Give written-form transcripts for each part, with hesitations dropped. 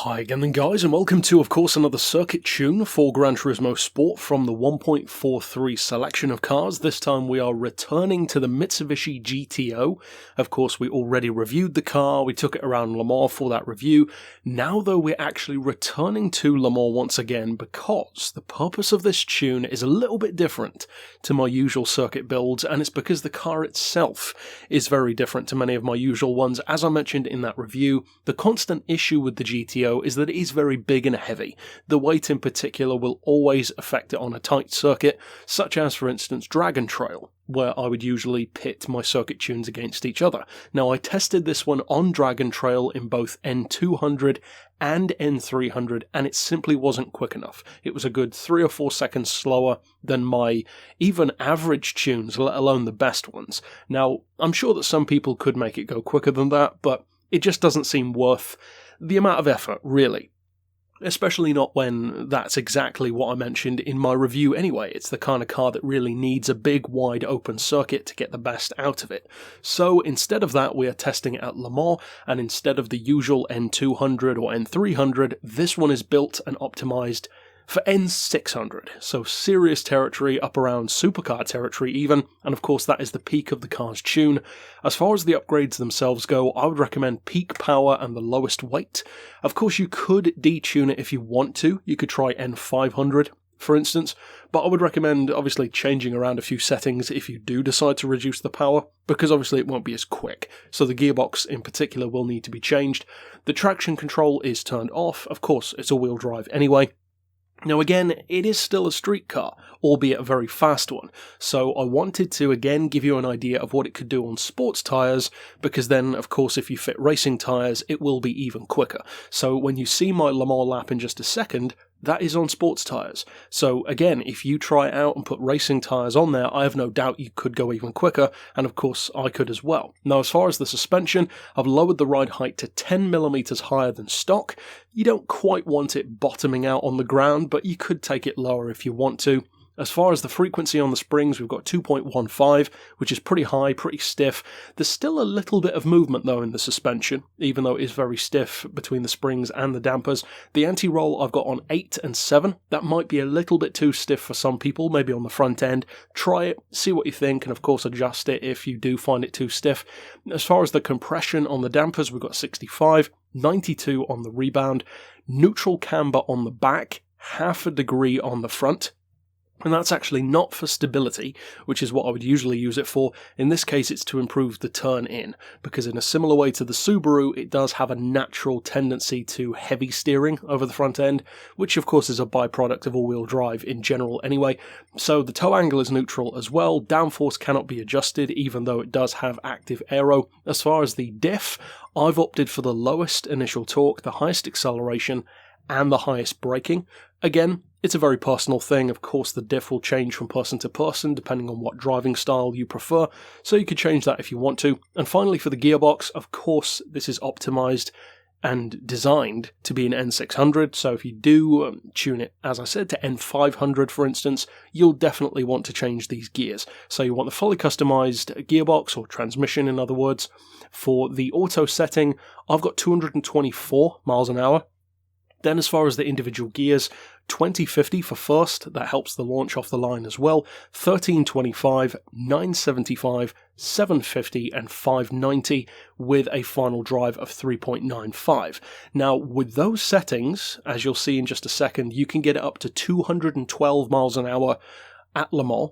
Hi again then guys, and welcome to of course another circuit tune for Gran Turismo Sport from the 1.43 selection of cars. This time we are returning to the Mitsubishi GTO. Of course we already reviewed the car, we took it around Le Mans for that review. Now though we're actually returning to Le Mans once again because the purpose of this tune is a little bit different to my usual circuit builds, and it's because the car itself is very different to many of my usual ones. As I mentioned in that review, the constant issue with the GTO is that it is very big and heavy. The weight in particular will always affect it on a tight circuit, such as for instance Dragon Trail, where I would usually pit my circuit tunes against each other. Now I tested this one on Dragon Trail in both N200 and N300 and it simply wasn't quick enough. It was a good 3 or 4 seconds slower than my even average tunes, let alone the best ones. Now I'm sure that some people could make it go quicker than that, but it just doesn't seem worth the amount of effort, really. Especially not when that's exactly what I mentioned in my review anyway. It's the kind of car that really needs a big, wide open circuit to get the best out of it. So instead of that, we are testing it at Le Mans, and instead of the usual N200 or N300, this one is built and optimized for N600, so serious territory, up around supercar territory even, and of course that is the peak of the car's tune. As far as the upgrades themselves go, I would recommend peak power and the lowest weight. Of course you could detune it if you want to, you could try N500 for instance, but I would recommend obviously changing around a few settings if you do decide to reduce the power, because obviously it won't be as quick, so the gearbox in particular will need to be changed. The traction control is turned off, of course it's all-wheel drive anyway. Now again, it is still a street car, albeit a very fast one, so I wanted to again give you an idea of what it could do on sports tyres, because then of course if you fit racing tyres it will be even quicker. So when you see my Le Mans lap in just a second, that is on sports tyres. So again, if you try it out and put racing tyres on there, I have no doubt you could go even quicker, and of course I could as well. Now as far as the suspension, I've lowered the ride height to 10mm higher than stock. You don't quite want it bottoming out on the ground, but you could take it lower if you want to. As far as the frequency on the springs, we've got 2.15, which is pretty high, pretty stiff. There's still a little bit of movement though in the suspension, even though it is very stiff between the springs and the dampers. The anti-roll I've got on 8 and 7. That might be a little bit too stiff for some people, maybe on the front end. Try it, see what you think, and of course adjust it if you do find it too stiff. As far as the compression on the dampers, we've got 65, 92 on the rebound, neutral camber on the back, half a degree on the front. And that's actually not for stability, which is what I would usually use it for. In this case, it's to improve the turn-in, because in a similar way to the Subaru, it does have a natural tendency to heavy steering over the front end, which of course is a byproduct of all-wheel drive in general anyway. So the toe angle is neutral as well. Downforce cannot be adjusted, even though it does have active aero. As far as the diff, I've opted for the lowest initial torque, the highest acceleration, and the highest braking. Again, it's a very personal thing. Of course, the diff will change from person to person depending on what driving style you prefer, so you could change that if you want to. And finally, for the gearbox, of course, this is optimized and designed to be an N600, so if you do tune it, as I said, to N500 for instance, you'll definitely want to change these gears. So you want the fully customized gearbox, or transmission in other words. For the auto setting, I've got 224 miles an hour. Then as far as the individual gears, 2050 for first, that helps the launch off the line as well, 1325, 975, 750 and 590 with a final drive of 3.95. Now with those settings, as you'll see in just a second, you can get it up to 212 miles an hour at Le Mans.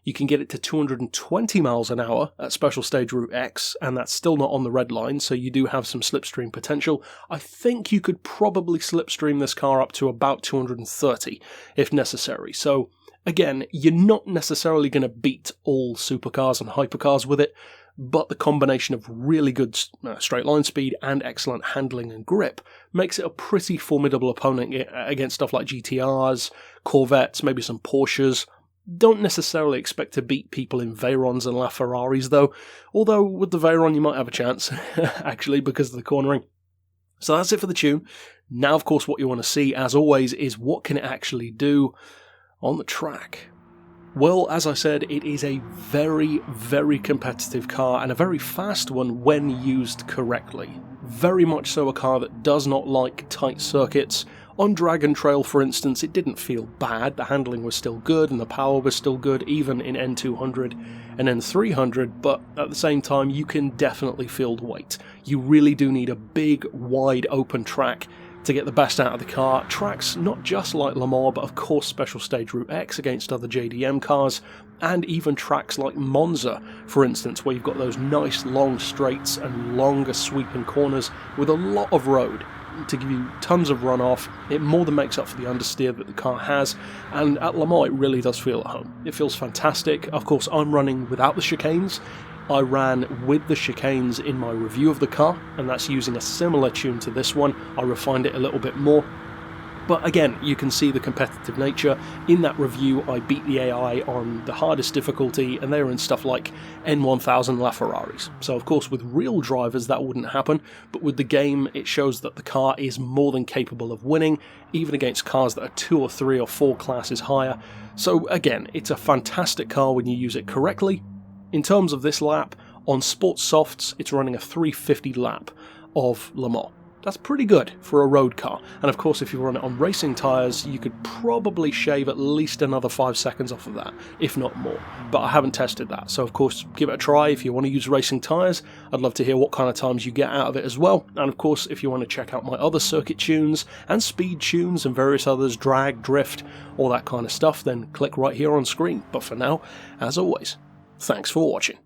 You can get it to 220 miles an hour at Special Stage Route X, and that's still not on the red line, so you do have some slipstream potential. I think you could probably slipstream this car up to about 230 if necessary. So again, you're not necessarily going to beat all supercars and hypercars with it, but the combination of really good straight line speed and excellent handling and grip makes it a pretty formidable opponent against stuff like GTRs, Corvettes, maybe some Porsches. Don't necessarily expect to beat people in Veyrons and LaFerraris though, although with the Veyron you might have a chance, actually, because of the cornering. So that's it for the tune. Now of course what you want to see, as always, is what can it actually do on the track. Well, as I said, it is a very, very competitive car and a very fast one when used correctly. very much so a car that does not like tight circuits. On Dragon Trail, for instance, it didn't feel bad, the handling was still good and the power was still good, even in N200 and N300, but at the same time you can definitely feel the weight. You really do need a big, wide open track to get the best out of the car. Tracks not just like Le Mans, but of course Special Stage Route X against other JDM cars, and even tracks like Monza, for instance, where you've got those nice long straights and longer sweeping corners with a lot of road to give you tons of runoff. It more than makes up for the understeer that the car has, and at Le Mans it really does feel at home. It feels fantastic. Of course, I'm running without the chicanes. I ran with the chicanes in my review of the car, and that's using a similar tune to this one. I refined it a little bit more. But again, you can see the competitive nature. In that review, I beat the AI on the hardest difficulty, and they were in stuff like N1000 LaFerraris. So of course, with real drivers, that wouldn't happen, but with the game, it shows that the car is more than capable of winning, even against cars that are 2 or 3 or 4 classes higher. So again, it's a fantastic car when you use it correctly. In terms of this lap, on Sports Softs, it's running a 350 lap of Le Mans. That's pretty good for a road car, and of course if you run it on racing tyres, you could probably shave at least another 5 seconds off of that, if not more, but I haven't tested that, so of course give it a try if you want to use racing tyres. I'd love to hear what kind of times you get out of it as well, and of course if you want to check out my other circuit tunes and speed tunes and various others, drag, drift, all that kind of stuff, then click right here on screen. But for now, as always, thanks for watching.